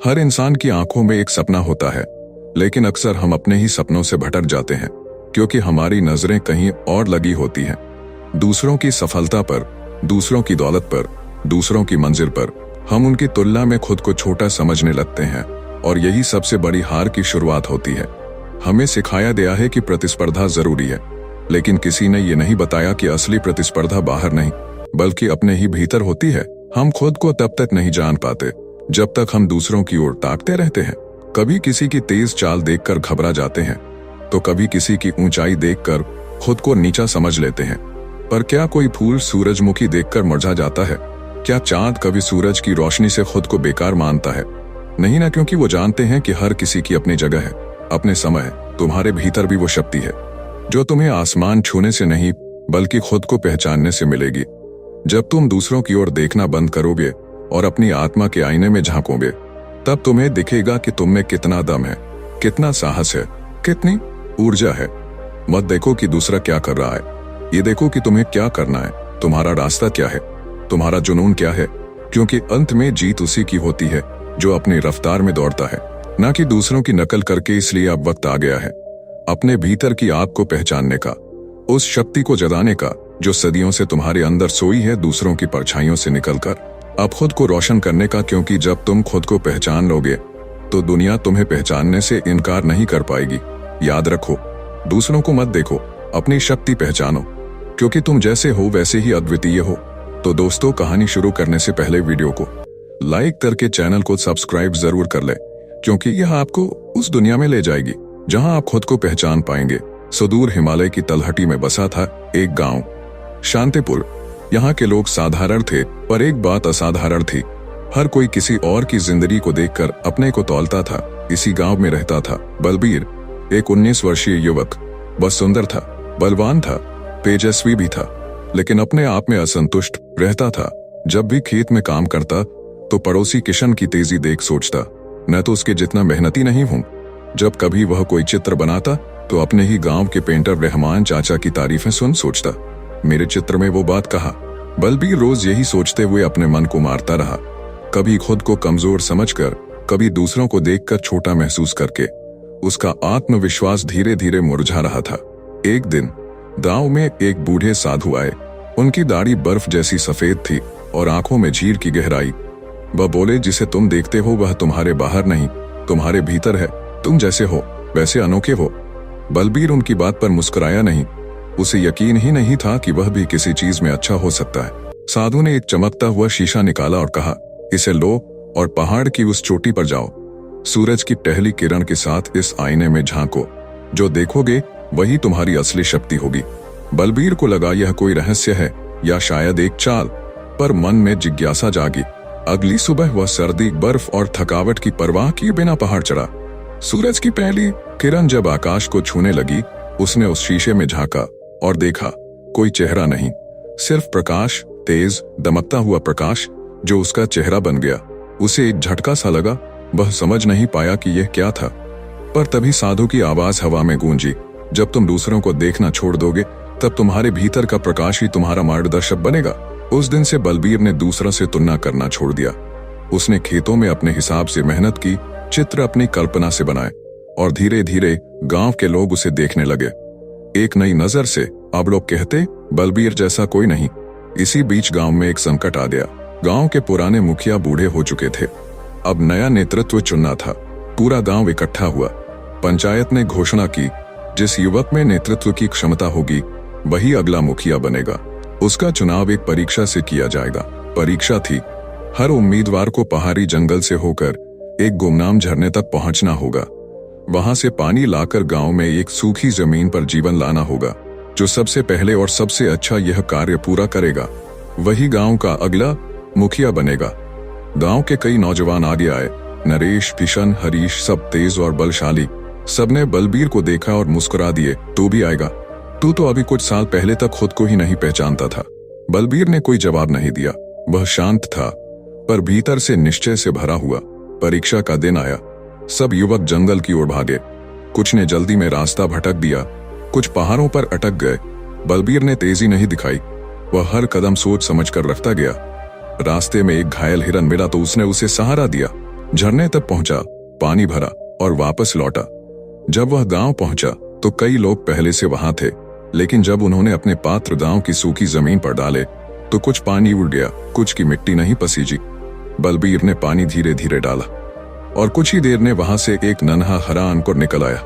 हर इंसान की आंखों में एक सपना होता है, लेकिन अक्सर हम अपने ही सपनों से भटक जाते हैं क्योंकि हमारी नजरें कहीं और लगी होती हैं। दूसरों की सफलता पर, दूसरों की दौलत पर, दूसरों की मंजिल पर हम उनकी तुलना में खुद को छोटा समझने लगते हैं और यही सबसे बड़ी हार की शुरुआत होती है। हमें सिखाया गया है कि प्रतिस्पर्धा जरूरी है, लेकिन किसी ने ये नहीं बताया कि असली प्रतिस्पर्धा बाहर नहीं बल्कि अपने ही भीतर होती है। हम खुद को तब तक नहीं जान पाते जब तक हम दूसरों की ओर ताकते रहते हैं। कभी किसी की तेज चाल देखकर घबरा जाते हैं, तो कभी किसी की ऊंचाई देखकर खुद को नीचा समझ लेते हैं। पर क्या कोई फूल सूरजमुखी देखकर मुरझा जाता है? क्या चांद कभी सूरज की रोशनी से खुद को बेकार मानता है? नहीं ना, क्योंकि वो जानते हैं कि हर किसी की अपनी जगह है, अपने समय है। तुम्हारे भीतर भी वो शक्ति है जो तुम्हें आसमान छूने से नहीं बल्कि खुद को पहचानने से मिलेगी। जब तुम दूसरों की ओर देखना बंद करोगे और अपनी आत्मा के आईने में झांकोगे, तब तुम्हें दिखेगा कि तुम में कितना दम है, कितना साहस है, कितनी ऊर्जा है। मत देखो कि दूसरा क्या कर रहा है, ये देखो कि तुम्हें क्या करना है, तुम्हारा रास्ता क्या है, तुम्हारा जुनून क्या है। क्योंकि अंत में जीत उसी की होती है जो अपनी रफ्तार में दौड़ता है, ना कि दूसरों की नकल करके। इसलिए अब वक्त आ गया है अपने भीतर की आग को पहचानने का, उस शक्ति को जगाने का जो सदियों से तुम्हारे अंदर सोई है, दूसरों की परछाइयों से निकलकर अब खुद को रोशन करने का। क्योंकि जब तुम खुद को पहचान लोगे तो दुनिया तुम्हें पहचानने से इनकार नहीं कर पाएगी। याद रखो, दूसरों को मत देखो, अपनी शक्ति पहचानो, क्योंकि तुम जैसे हो वैसे ही अद्वितीय हो। तो दोस्तों, कहानी शुरू करने से पहले वीडियो को लाइक करके चैनल को सब्सक्राइब जरूर कर ले, क्योंकि यह आपको उस दुनिया में ले जाएगी जहां आप खुद को पहचान पाएंगे। सुदूर हिमालय की तलहटी में बसा था एक गांव, शांतिपुर। यहाँ के लोग साधारण थे, पर एक बात असाधारण थी। हर कोई किसी और की जिंदगी को देखकर अपने को तौलता था। इसी गांव में रहता था बलबीर, एक 19 वर्षीय युवक। वह सुंदर था, बलवान था, तेजस्वी भी था, लेकिन अपने आप में असंतुष्ट रहता था। जब भी खेत में काम करता तो पड़ोसी किशन की तेजी देख सोचता, मैं तो उसके जितना मेहनती नहीं हूं। जब कभी वह कोई चित्र बनाता तो अपने ही गांव के पेंटर रहमान चाचा की तारीफें सुन सोचता, मेरे चित्र में वो बात कहा। बलबीर रोज यही सोचते हुए अपने मन को मारता रहा, कभी खुद को कमजोर समझकर, कभी दूसरों को देखकर छोटा महसूस करके। उसका आत्मविश्वास धीरे धीरे मुरझा रहा था। एक दिन गांव में एक बूढ़े साधु आए। उनकी दाढ़ी बर्फ जैसी सफेद थी और आंखों में झील की गहराई। वह बोले, जिसे तुम देखते हो वह तुम्हारे बाहर नहीं, तुम्हारे भीतर है। तुम जैसे हो वैसे अनोखे हो। बलबीर उनकी बात पर मुस्कुराया नहीं। उसे यकीन ही नहीं था कि वह भी किसी चीज में अच्छा हो सकता है। साधु ने एक चमकता हुआ शीशा निकाला और कहा, इसे लो और पहाड़ की उस चोटी पर जाओ। सूरज की पहली किरण के साथ इस आईने में झांको, जो देखोगे वही तुम्हारी असली शक्ति होगी। बलबीर को लगा यह कोई रहस्य है या शायद एक चाल, पर मन में जिज्ञासा जागी। अगली सुबह वह सर्दी, बर्फ और थकावट की परवाह किए बिना पहाड़ चढ़ा। सूरज की पहली किरण जब आकाश को छूने लगी, उसने उस शीशे में झांका और देखा कोई चेहरा नहीं, सिर्फ प्रकाश, तेज दमकता हुआ प्रकाश जो उसका चेहरा बन गया। उसे एक झटका सा लगा। वह समझ नहीं पाया कि यह क्या था, पर तभी साधु की आवाज हवा में गूंजी, जब तुम दूसरों को देखना छोड़ दोगे तब तुम्हारे भीतर का प्रकाश ही तुम्हारा मार्गदर्शक बनेगा। उस दिन से बलबीर ने दूसरों से तुलना करना छोड़ दिया। उसने खेतों में अपने हिसाब से मेहनत की, चित्र अपनी कल्पना से बनाए और धीरे धीरे गांव के लोग उसे देखने लगे एक नई नजर से। अब लोग कहते, बलबीर जैसा कोई नहीं। इसी बीच गांव में एक संकट आ गया। गांव के पुराने मुखिया बूढ़े हो चुके थे, अब नया नेतृत्व चुनना था। पूरा गांव इकट्ठा हुआ। पंचायत ने घोषणा की, जिस युवक में नेतृत्व की क्षमता होगी वही अगला मुखिया बनेगा। उसका चुनाव एक परीक्षा से किया जाएगा। परीक्षा थी, हर उम्मीदवार को पहाड़ी जंगल से होकर एक गुमनाम झरने तक पहुंचना होगा। वहां से पानी लाकर गांव में एक सूखी जमीन पर जीवन लाना होगा। जो सबसे पहले और सबसे अच्छा यह कार्य पूरा करेगा वही गांव का अगला मुखिया बनेगा। गांव के कई नौजवान आगे आए। नरेश, किशन, हरीश, सब तेज और बलशाली। सबने बलबीर को देखा और मुस्कुरा दिए, तू भी आएगा? तू तो अभी कुछ साल पहले तक खुद को ही नहीं पहचानता था। बलबीर ने कोई जवाब नहीं दिया। वह शांत था, पर भीतर से निश्चय से भरा हुआ। परीक्षा का दिन आया। सब युवक जंगल की ओर भागे। कुछ ने जल्दी में रास्ता भटक दिया, कुछ पहाड़ों पर अटक गए। बलबीर ने तेजी नहीं दिखाई। वह हर कदम सोच समझ कर रखता गया। रास्ते में एक घायल हिरन मिला तो उसने उसे सहारा दिया। झरने तक पहुंचा, पानी भरा और वापस लौटा। जब वह गांव पहुंचा तो कई लोग पहले से वहां थे, लेकिन जब उन्होंने अपने पात्र गांव की सूखी जमीन पर डाले तो कुछ पानी उड़ गया, कुछ की मिट्टी नहीं पसीजी। बलबीर ने पानी धीरे धीरे डाला और कुछ ही देर में वहां से एक नन्हा हरा अंकुर निकल आया।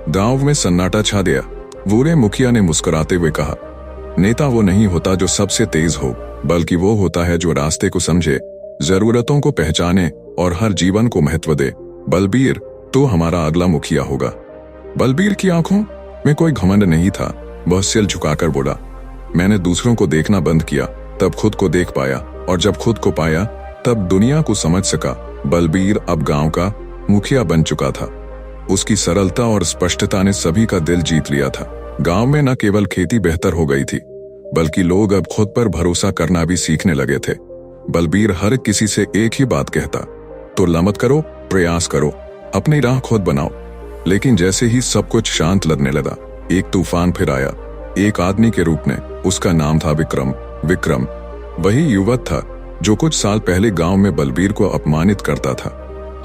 गांव में सन्नाटा छा गया। बूढ़े मुखिया ने मुस्कुराते हुए कहा, नेता वो नहीं होता जो सबसे तेज हो, बल्कि वो होता है जो रास्ते को समझे, जरूरतों को पहचाने और हर जीवन को महत्व दे। बलबीर तो हमारा अगला मुखिया होगा। बलबीर की आंखों में कोई घमंड नहीं था। वह सिर झुकाकर बोला, मैंने दूसरों को देखना बंद किया, तब खुद को देख पाया, और जब खुद को पाया तब दुनिया को समझ सका। बलबीर अब गांव का मुखिया बन चुका था। उसकी सरलता और स्पष्टता ने सभी का दिल जीत लिया था। गांव में न केवल खेती बेहतर हो गई थी, बल्कि लोग अब खुद पर भरोसा करना भी सीखने लगे थे। बलबीर हर किसी से एक ही बात कहता, तो लमत करो, प्रयास करो, अपनी राह खुद बनाओ। लेकिन जैसे ही सब कुछ शांत लगने लगा, एक तूफान फिर आया, एक आदमी के रूप में। उसका नाम था विक्रम। विक्रम वही युवक था जो कुछ साल पहले गांव में बलबीर को अपमानित करता था।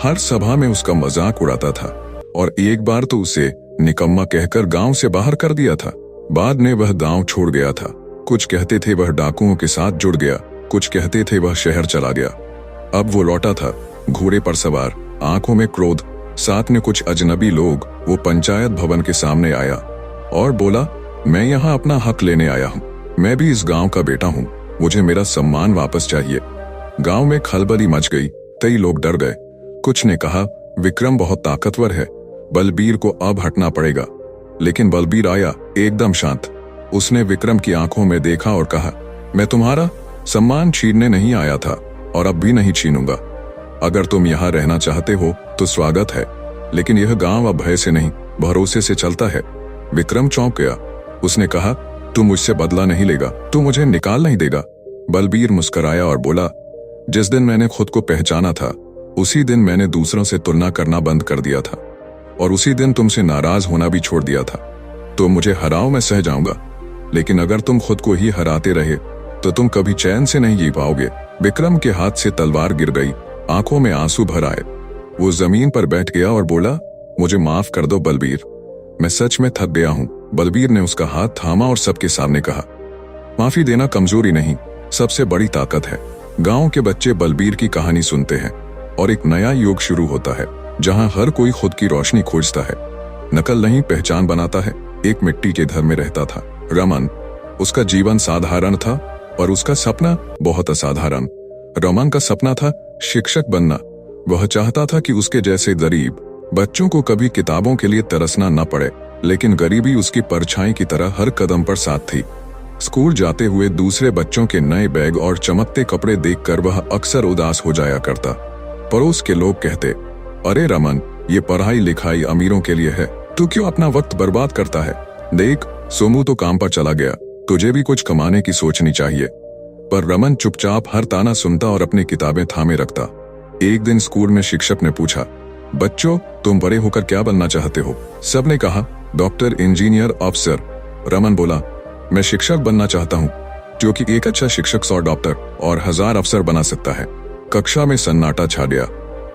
हर सभा में उसका मजाक उड़ाता था और एक बार तो उसे निकम्मा कहकर गांव से बाहर कर दिया था। बाद में वह गांव छोड़ गया था। कुछ कहते थे वह डाकुओं के साथ जुड़ गया, कुछ कहते थे वह शहर चला गया। अब वो लौटा था, घोड़े पर सवार, आंखों में क्रोध, साथ में कुछ अजनबी लोग। वो पंचायत भवन के सामने आया और बोला, मैं यहाँ अपना हक लेने आया हूँ। मैं भी इस गांव का बेटा हूँ, मुझे मेरा सम्मान वापस चाहिए। गांव में खलबली मच गई। कई लोग डर गए। कुछ ने कहा, विक्रम बहुत ताकतवर है, बलबीर को अब हटना पड़ेगा। लेकिन बलबीर आया एकदम शांत। उसने विक्रम की आंखों में देखा और कहा, मैं तुम्हारा सम्मान छीनने नहीं आया था और अब भी नहीं छीनूंगा। अगर तुम यहाँ रहना चाहते हो तो स्वागत है, लेकिन यह गांव अब भय से नहीं, भरोसे से चलता है। विक्रम चौंक गया। उसने कहा, तू मुझसे बदला नहीं लेगा, तू मुझे निकाल नहीं देगा। बलबीर मुस्कुराया और बोला, जिस दिन मैंने खुद को पहचाना था, उसी दिन मैंने दूसरों से तुलना करना बंद कर दिया था, और उसी दिन तुमसे नाराज होना भी छोड़ दिया था। तो मुझे हराओ, मैं सह जाऊंगा, लेकिन अगर तुम खुद को ही हराते रहे तो तुम कभी चैन से नहीं जी पाओगे। विक्रम के हाथ से तलवार गिर गई, आंखों में आंसू भर आए। वो जमीन पर बैठ गया और बोला, मुझे माफ कर दो बलबीर, मैं सच में थक गया हूं। बलबीर ने उसका हाथ थामा और सबके सामने कहा, माफी देना कमजोरी नहीं, सबसे बड़ी ताकत है। गांव के बच्चे बलबीर की कहानी सुनते हैं और एक नया युग शुरू होता है, जहां हर कोई खुद की रोशनी खोजता है, नकल नहीं पहचान बनाता है। एक मिट्टी के घर में रहता था रमन। उसका जीवन साधारण था और उसका सपना बहुत असाधारण। रमन का सपना था शिक्षक बनना। वह चाहता था कि उसके जैसे गरीब बच्चों को कभी किताबों के लिए तरसना न पड़े, लेकिन गरीबी उसकी परछाई की तरह हर कदम पर साथ थी। स्कूल जाते हुए दूसरे बच्चों के नए बैग और चमकते कपड़े देखकर वह अक्सर उदास हो जाया करता। पड़ोस के लोग कहते, अरे रमन, ये पढ़ाई लिखाई अमीरों के लिए है, तू क्यों अपना वक्त बर्बाद करता है? देख, सोमू तो काम पर चला गया, तुझे भी कुछ कमाने की सोचनी चाहिए। पर रमन चुपचाप हर ताना सुनता और अपनी किताबें थामे रखता। एक दिन स्कूल में शिक्षक ने पूछा, बच्चों, तुम बड़े होकर क्या बनना चाहते हो? सबने कहा, डॉक्टर, इंजीनियर, अफसर। रमन बोला, मैं शिक्षक बनना चाहता हूँ, क्योंकि एक अच्छा शिक्षक 100 डॉक्टर और 1000 अफसर बना सकता है। कक्षा में सन्नाटा छा गया।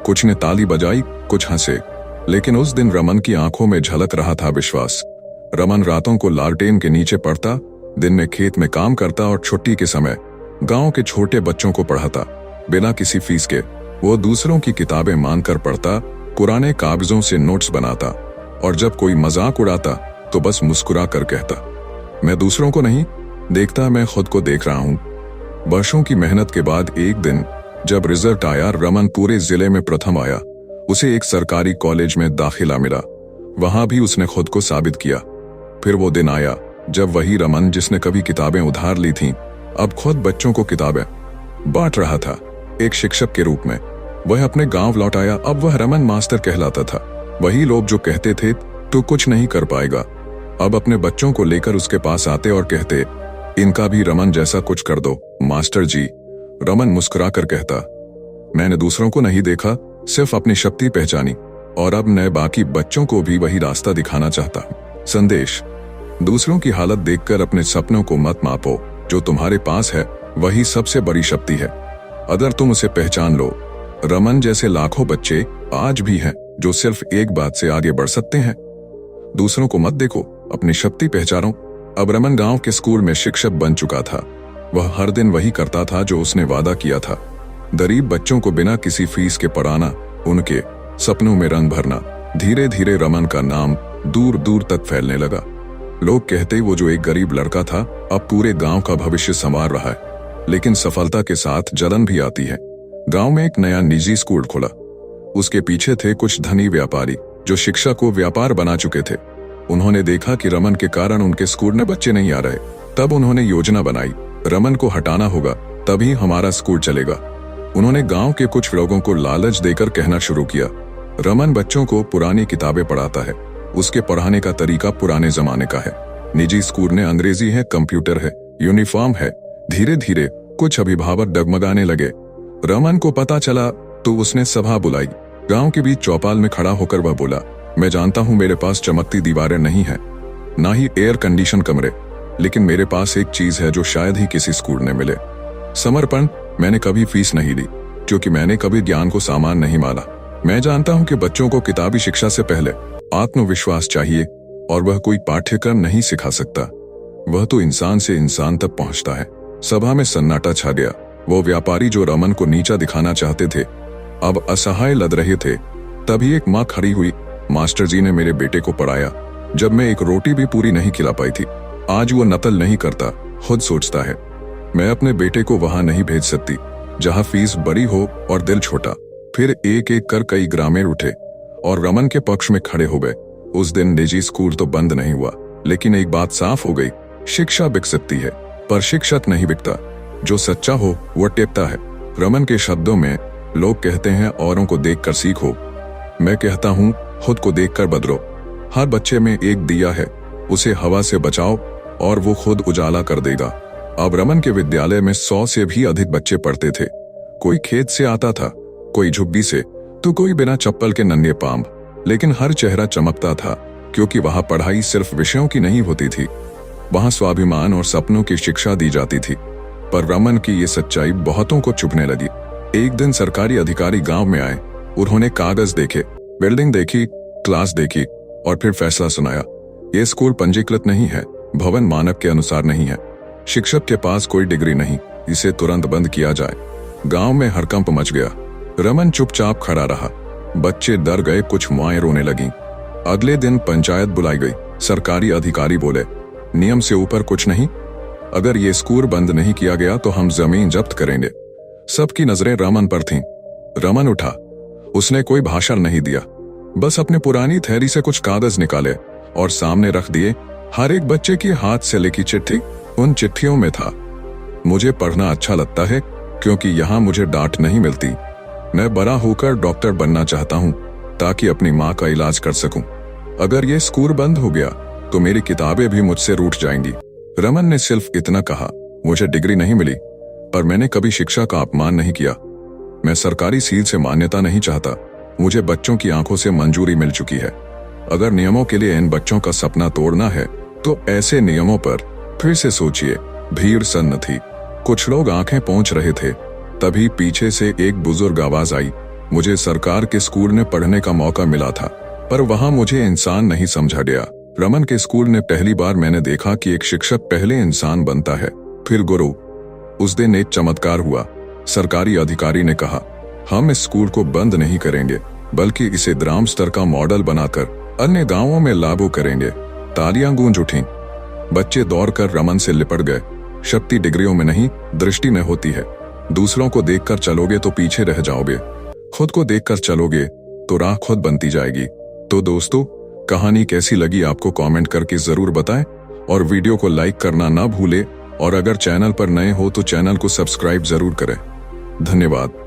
कुछ ने ताली बजाई, कुछ हंसे, लेकिन उस दिन रमन की आंखों में झलक रहा था विश्वास। रमन रातों को लालटेन के नीचे पढ़ता, दिन में खेत में काम करता और छुट्टी के समय गांव के छोटे बच्चों को पढ़ाता, बिना किसी फीस के। वो दूसरों की किताबें मानकर पढ़ता, पुराने कागजों से नोट्स बनाता, और जब कोई मजाक उड़ाता तो बस मुस्कुरा कर कहता, मैं दूसरों को नहीं देखता, मैं खुद को देख रहा हूं। वर्षों की मेहनत के बाद एक दिन जब रिजल्ट आया, रमन पूरे जिले में प्रथम आया। उसे एक सरकारी कॉलेज में दाखिला मिला। वहां भी उसने खुद को साबित किया। फिर वो दिन आया जब वही रमन जिसने कभी किताबें उधार ली थीं, अब खुद बच्चों को किताबें बांट रहा था। एक शिक्षक के रूप में वह अपने गांव लौट आया। अब वह रमन मास्टर कहलाता था। वही लोग जो कहते थे तू कुछ नहीं कर पाएगा, अब अपने बच्चों को लेकर उसके पास आते और कहते, इनका भी रमन जैसा कुछ कर दो मास्टर जी। रमन मुस्कुरा कर कहता, मैंने दूसरों को नहीं देखा, सिर्फ अपनी शक्ति पहचानी, और अब मैं बाकी बच्चों को भी वही रास्ता दिखाना चाहता हूं। संदेश, दूसरों की हालत देखकर अपने सपनों को मत मापो। जो तुम्हारे पास है वही सबसे बड़ी शक्ति है। अगर तुम उसे पहचान लो रमन जैसे लाखों बच्चे आज भी हैं जो सिर्फ एक बात से आगे बढ़ सकते हैं, दूसरों को मत देखो, अपनी शक्ति पहचानो। अब रमन गांव के स्कूल में शिक्षक बन चुका था। वह हर दिन वही करता था जो उसने वादा किया था, गरीब बच्चों को बिना किसी फीस के पढ़ाना, उनके सपनों में रंग भरना। धीरे धीरे रमन का नाम दूर दूर तक फैलने लगा। लोग कहते वो जो एक गरीब लड़का था अब पूरे गांव का भविष्य संवार रहा है। लेकिन सफलता के साथ जलन भी आती है। गांव में एक नया निजी स्कूल खुला। उसके पीछे थे कुछ धनी व्यापारी जो शिक्षा को व्यापार बना चुके थे। उन्होंने देखा कि रमन के कारण उनके स्कूल में बच्चे नहीं आ रहे। तब उन्होंने योजना बनाई, रमन को हटाना होगा, तभी हमारा स्कूल चलेगा। उन्होंने गांव के कुछ लोगों को लालच देकर कहना शुरू किया, रमन बच्चों को पुरानी किताबें पढ़ाता है, उसके पढ़ाने का तरीका पुराने जमाने का है। निजी स्कूल में अंग्रेजी है, कंप्यूटर है, यूनिफॉर्म है। धीरे धीरे कुछ अभिभावक डगमगाने लगे। रमन को पता चला तो उसने सभा बुलाई। गांव के बीच चौपाल में खड़ा होकर वह बोला, मैं जानता हूं मेरे पास चमकती दीवारें नहीं है, ना ही एयर कंडीशन कमरे, लेकिन मेरे पास एक चीज है जो शायद ही किसी स्कूल में मिले, समर्पण। मैंने कभी फीस नहीं ली क्योंकि मैंने कभी ज्ञान को सामान नहीं माना। मैं जानता हूं कि बच्चों को किताबी शिक्षा से पहले आत्मविश्वास चाहिए और वह कोई पाठ्यक्रम नहीं सिखा सकता, वह तो इंसान से इंसान तक पहुंचता है। सभा में सन्नाटा छा गया। वो व्यापारी जो रमन को नीचा दिखाना चाहते थे अब असहाय लद रहे थे। तभी एक माँ खड़ी हुई, मास्टर जी ने मेरे बेटे को पढ़ाया जब मैं एक रोटी भी पूरी नहीं खिला पाई थी। आज वो नकल नहीं करता, खुद सोचता है। मैं अपने बेटे को वहां नहीं भेज सकती जहां फीस बड़ी हो और दिल छोटा। फिर एक एक कर कई ग्रामीण उठे और रमन के पक्ष में खड़े हो गए। उस दिन निजी स्कूल तो बंद नहीं हुआ, लेकिन एक बात साफ हो गई, शिक्षा बिक सकती है पर शिक्षक नहीं बिकता। जो सच्चा हो वो टिकता है। रमन के शब्दों में, लोग कहते हैं औरों को देखकर सीखो, मैं कहता हूं खुद को देखकर बदलो। हर बच्चे में एक दिया है, उसे हवा से बचाओ और वो खुद उजाला कर देगा। अब रमन के विद्यालय में 100 से भी अधिक बच्चे पढ़ते थे। कोई खेत से आता था, कोई झुग्गी से, तो कोई बिना चप्पल के नन्हे पांव, लेकिन हर चेहरा चमकता था क्योंकि वहां पढ़ाई सिर्फ विषयों की नहीं होती थी, वहां स्वाभिमान और सपनों की शिक्षा दी जाती थी। पर रमन की ये सच्चाई बहुतों को चुभने लगी। एक दिन सरकारी अधिकारी गांव में आए। उन्होंने कागज देखे, बिल्डिंग देखी, क्लास देखी और फिर फैसला सुनाया, ये स्कूल पंजीकृत नहीं है, भवन मानक के अनुसार नहीं है, शिक्षक के पास कोई डिग्री नहीं, इसे तुरंत बंद किया जाए। गांव में हड़कंप मच गया। रमन चुपचाप खड़ा रहा। बच्चे डर गए, कुछ माएं रोने लगीं। अगले दिन पंचायत बुलाई गई। सरकारी अधिकारी बोले, नियम से ऊपर कुछ नहीं, अगर ये स्कूल बंद नहीं किया गया तो हम जमीन जब्त करेंगे। सबकी नजरें रमन पर थीं। रमन उठा। उसने कोई भाषण नहीं दिया, बस अपनी पुरानी थैली से कुछ कागज निकाले और सामने रख दिए। हर एक बच्चे की हाथ से लिखी चिट्ठी उन चिट्ठियों में था, मुझे पढ़ना अच्छा लगता है क्योंकि यहाँ मुझे डांट नहीं मिलती। मैं बड़ा होकर डॉक्टर बनना चाहता हूँ ताकि अपनी माँ का इलाज कर सकूं। अगर ये स्कूल बंद हो गया तो मेरी किताबें भी मुझसे रूठ जाएंगी। रमन ने सिर्फ इतना कहा, मुझे डिग्री नहीं मिली पर मैंने कभी शिक्षा का अपमान नहीं किया। मैं सरकारी सील से मान्यता नहीं चाहता, मुझे बच्चों की आंखों से मंजूरी मिल चुकी है। अगर नियमों के लिए इन बच्चों का सपना तोड़ना है तो ऐसे नियमों पर फिर से सोचिए। भीड़ सन्न थी, कुछ लोग आंखें पोंछ रहे थे। तभी पीछे से एक बुजुर्ग आवाज आई, मुझे सरकार के स्कूल में पढ़ने का मौका मिला था पर वहां मुझे इंसान नहीं समझा गया। रमन के स्कूल में पहली बार मैंने देखा कि एक शिक्षक पहले इंसान बनता है फिर गुरु। उस दिन एक चमत्कार हुआ। सरकारी अधिकारी ने कहा, हम इस स्कूल को बंद नहीं करेंगे बल्कि इसे ग्राम स्तर का मॉडल बनाकर अन्य गांवों में लागू करेंगे। तालियां गूंज उठीं। बच्चे दौड़कर रमन से लिपट गए। शक्ति डिग्रियों में नहीं, दृष्टि में होती है। दूसरों को देखकर चलोगे तो पीछे रह जाओगे, खुद को देखकर चलोगे तो राह खुद बनती जाएगी। तो दोस्तों, कहानी कैसी लगी आपको कमेंट करके जरूर बताएं और वीडियो को लाइक करना ना भूले और अगर चैनल पर नए हो तो चैनल को सब्सक्राइब जरूर करें। धन्यवाद।